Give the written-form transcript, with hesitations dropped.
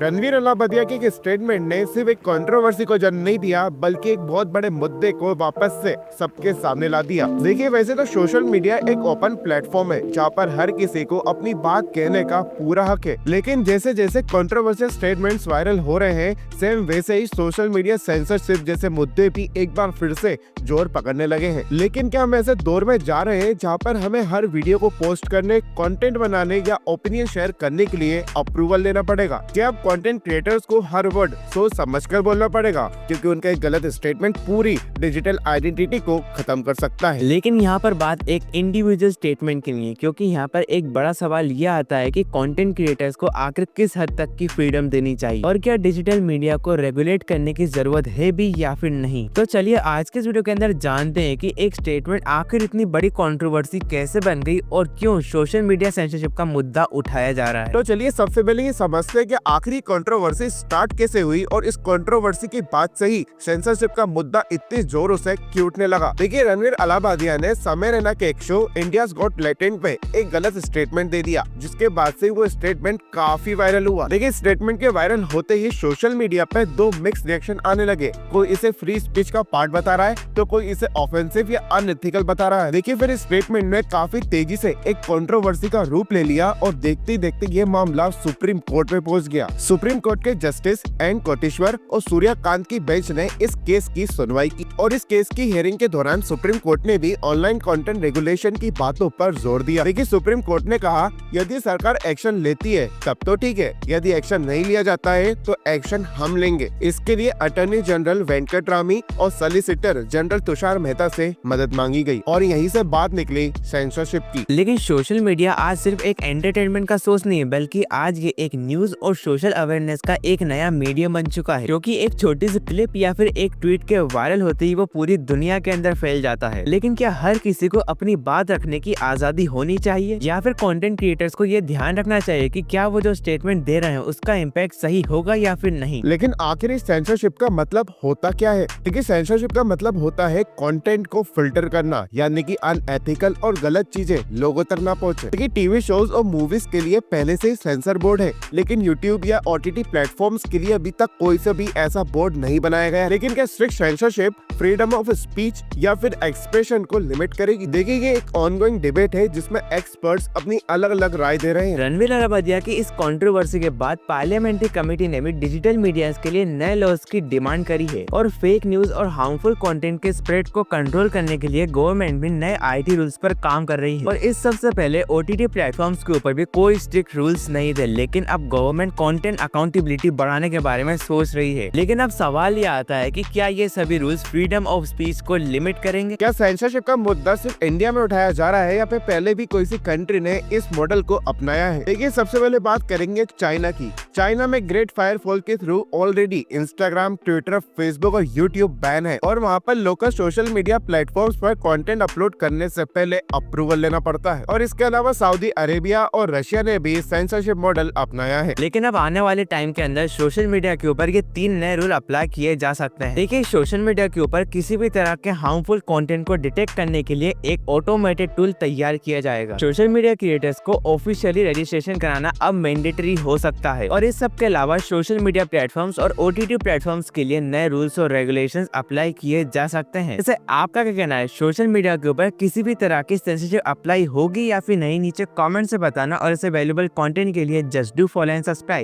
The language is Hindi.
रणवीर अलाहाबादिया के एक स्टेटमेंट ने सिर्फ एक कंट्रोवर्सी को जन्म नहीं दिया बल्कि एक बहुत बड़े मुद्दे को वापस से सबके सामने ला दिया। देखिए, वैसे तो सोशल मीडिया एक ओपन प्लेटफॉर्म है जहाँ पर हर किसी को अपनी बात कहने का पूरा हक है, लेकिन जैसे जैसे कंट्रोवर्शियल स्टेटमेंट्स वायरल हो रहे हैं, सेम वैसे ही सोशल मीडिया सेंसरशिप जैसे मुद्दे भी एक बार फिर से जोर पकड़ने लगे हैं। लेकिन क्या हम ऐसे दौर में जा रहे हैं जहाँ पर हमें हर वीडियो को पोस्ट करने, कंटेंट बनाने या ओपिनियन शेयर करने के लिए अप्रूवल लेना पड़ेगा? क्या अब कंटेंट क्रिएटर्स को हर वर्ड सोच समझकर बोलना पड़ेगा, क्योंकि उनका एक गलत स्टेटमेंट पूरी डिजिटल आइडेंटिटी को खत्म कर सकता है? लेकिन यहाँ पर बात एक इंडिविजुअल स्टेटमेंट की नहीं है, क्योंकि यहाँ पर एक बड़ा सवाल यह आता है कि कंटेंट क्रिएटर्स को आखिर किस हद तक की फ्रीडम देनी चाहिए और क्या डिजिटल मीडिया को रेगुलेट करने की जरूरत है भी या फिर नहीं। तो चलिए आज के इस वीडियो के अंदर जानते हैं कि एक स्टेटमेंट आखिर इतनी बड़ी कंट्रोवर्सी कैसे बन गई और क्यों सोशल मीडिया सेंसरशिप का मुद्दा उठाया जा रहा है। तो चलिए सबसे पहले ये समझते हैं कि आखिरी कंट्रोवर्सी स्टार्ट कैसे हुई और इस कंट्रोवर्सी के बाद से ही सेंसरशिप का मुद्दा इतनी जोरों से क्यों उठने लगा। देखिए, रणवीर अलाहाबादिया ने समय रैना के एक शो इंडियाज गॉट टैलेंट पे एक गलत स्टेटमेंट दे दिया, जिसके बाद से वो स्टेटमेंट काफी वायरल हुआ। देखिए, स्टेटमेंट के वायरल होते ही सोशल मीडिया पे दो मिक्स रिएक्शन आने लगे। कोई इसे फ्री स्पीच का पार्ट बता रहा है तो कोई इसे ऑफेंसिव या अनएथिकल बता रहा है। देखिए, फिर इस स्टेटमेंट ने काफी तेजी से एक कंट्रोवर्सी का रूप ले लिया और देखते देखते ये मामला सुप्रीम कोर्ट में पहुंच गया। सुप्रीम कोर्ट के जस्टिस एन कोटेश्वर और सूर्यकांत की बेंच ने इस केस की सुनवाई की और इस केस की हियरिंग के दौरान सुप्रीम कोर्ट ने भी ऑनलाइन कंटेंट रेगुलेशन की बातों पर जोर दिया। देखिए, सुप्रीम कोर्ट ने कहा, यदि सरकार एक्शन लेती है तब तो ठीक है, यदि एक्शन नहीं लिया जाता है तो एक्शन हम लेंगे। इसके लिए अटॉर्नी जनरल वेंकटरामी और सॉलिसिटर जनरल तुषार मेहता से मदद मांगी गई और यहीं से बात निकली सेंसरशिप की। लेकिन सोशल मीडिया आज सिर्फ एक एंटरटेनमेंट का सोर्स नहीं है, बल्कि आज ये एक न्यूज और सोशल अवेयरनेस का एक नया मीडियम बन चुका है, क्योंकि एक छोटी सी क्लिप या फिर एक ट्वीट के वायरल होते ही वो पूरी दुनिया के अंदर फैल जाता है। लेकिन क्या हर किसी को अपनी बात रखने की आजादी होनी चाहिए, या फिर कंटेंट क्रिएटर्स को ये ध्यान रखना चाहिए कि क्या वो जो स्टेटमेंट दे रहे हैं उसका इम्पैक्ट सही होगा या फिर नहीं? लेकिन आखिर इस सेंसरशिप का मतलब होता क्या है? देखिए, सेंसरशिप का मतलब होता है कंटेंट को फिल्टर करना, यानी कि अनएथिकल और गलत चीजें लोगों तक ना पहुंचे। देखिए, टीवी शोज और मूवीज के लिए पहले से ही सेंसर बोर्ड है, लेकिन यूट्यूब या ओटीटी प्लेटफॉर्म्स के लिए अभी तक कोई से भी ऐसा बोर्ड नहीं बनाया गया। लेकिन क्या strict censorship freedom of speech या फिर एक्सप्रेशन को लिमिट करेगी? देखिए, ये एक ऑनगोइंग डिबेट है जिसमें एक्सपर्ट्स अपनी अलग अलग राय दे रहे हैं। रणवीर अलाहाबादिया की इस कंट्रोवर्सी के बाद पार्लियामेंट्री कमेटी ने भी डिजिटल मीडिया के लिए नए लॉज की डिमांड करी है और फेक न्यूज और हार्मफुल कंटेंट के स्प्रेड को कंट्रोल करने के लिए गवर्नमेंट भी नए आईटी रूल्स पर काम कर रही है। और इस सबसे पहले ओटीटी प्लेटफॉर्म्स के ऊपर भी कोई स्ट्रिक्ट रूल्स नहीं थे, लेकिन अब गवर्नमेंट कंटेंट अकाउंटेबिलिटी बढ़ाने के बारे में सोच रही है। लेकिन अब सवाल ये आता है कि क्या ये सभी रूल्स फ्रीडम ऑफ स्पीच को लिमिट करेंगे? क्या सेंसरशिप का मुद्दा सिर्फ इंडिया में उठाया जा रहा है या फिर पहले भी कोई सी कंट्री ने इस मॉडल को अपनाया है? देखिए, सबसे पहले बात करेंगे चाइना की। चाइना में ग्रेट फायरफॉल के through already Instagram, Twitter, Facebook और यूट्यूब बैन है और वहाँ पर लोकल सोशल मीडिया प्लेटफॉर्म्स पर कंटेंट अपलोड करने से पहले अप्रूवल लेना पड़ता है। और इसके अलावा सऊदी अरेबिया और रशिया ने भी सेंसरशिप मॉडल अपनाया है। लेकिन अब आने वाले टाइम के अंदर सोशल मीडिया के ऊपर ये 3 नए रूल अप्लाई किए जा सकते हैं। देखिए, सोशल मीडिया के ऊपर किसी भी तरह के हार्मफुल कंटेंट को डिटेक्ट करने के लिए एक ऑटोमेटेड टूल तैयार किया जाएगा। सोशल मीडिया क्रिएटर्स को ऑफिशियली रजिस्ट्रेशन कराना अब मैंडेटरी हो सकता है और इस सब के अलावा सोशल मीडिया प्लेटफॉर्म्स और ओटीटी प्लेटफॉर्म्स के लिए नए रूल्स और रेगुलेशंस अप्लाई किए जा सकते हैं। जैसे आपका क्या कहना है, सोशल मीडिया के ऊपर किसी भी तरह की सेंसरशिप अप्लाई होगी या फिर नहीं? नीचे कमेंट से बताना और ऐसे वैल्यूएबल कंटेंट के लिए just do follow and subscribe.